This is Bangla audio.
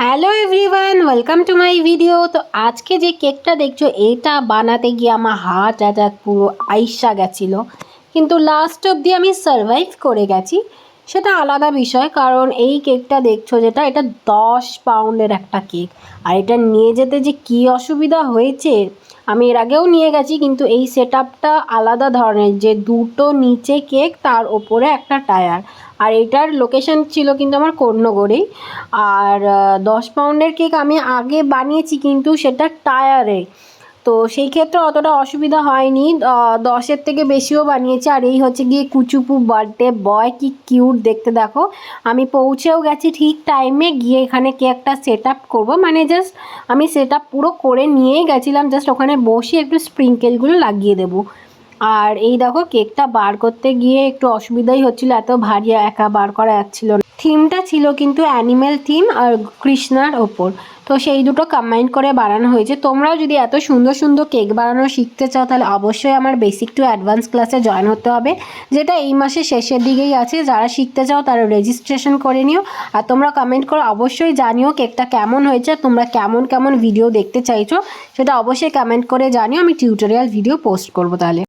Hello everyone, welcome to my video. তো আজকে যে কেকটা দেখছো এটা বানাতে গিয়ে আমার হাত পুরো আইসা গেছিলো, কিন্তু লাস্ট অবধি আমি সারভাইভ করে গেছি। সেটা আলাদা বিষয়, কারণ এই কেকটা দেখছো যেটা, এটা 10 পাউন্ডের একটা কেক। আর এটা নিয়ে যেতে যে কী অসুবিধা হয়েছে, আমি এর আগেও নিয়ে গেছি, কিন্তু এই সেট আপটা আলাদা ধরনের, যে দুটো নিচে কেক তার ওপরে একটা টায়ার। আর এটার লোকেশন ছিল কিন্তু আমার কর্ণগড়েই। আর 10 পাউন্ডের কেক আমি আগে বানিয়েছি, কিন্তু সেটা টায়ারে, তো সেই ক্ষেত্রে অতটা অসুবিধা হয়নি। 10-এর থেকে বেশিও বানিয়েছি। আর এই হচ্ছে গিয়ে কুচুপু বার্থডে বয়, কি কিউট দেখতে দেখো। আমি পৌঁছেও গেছি ঠিক টাইমে, গিয়ে এখানে কেকটা সেট আপ করবো, মানে জাস্ট আমি সেট আপ পুরো করে নিয়েই গেছিলাম, জাস্ট ওখানে বসে একটু স্প্রিঙ্কেলগুলো লাগিয়ে দেবো। আর এই দেখো কেকটা বার করতে গিয়ে একটু অসুবিধাই হচ্ছিল, এত ভারী একা বার করা যাচ্ছিল না। থিমটা ছিল কিন্তু অ্যানিম্যাল থিম আর কৃষ্ণার ওপর, তো সেই দুটো কম্বাইন করে বানানো হয়েছে। তোমরাও যদি এত সুন্দর সুন্দর কেক বানানো শিখতে চাও, তাহলে অবশ্যই আমার বেসিক টু অ্যাডভান্স ক্লাসে জয়েন হতে হবে, যেটা এই মাসের শেষের দিকেই আছে। যারা শিখতে চাও তারা রেজিস্ট্রেশন করে নিও। আর তোমরা কমেন্ট করে অবশ্যই জানিও কেকটা কেমন হয়েছে, তোমরা কেমন কেমন ভিডিও দেখতে চাইছো সেটা অবশ্যই কমেন্ট করে জানিও। আমি টিউটোরিয়াল ভিডিও পোস্ট করবো তাহলে।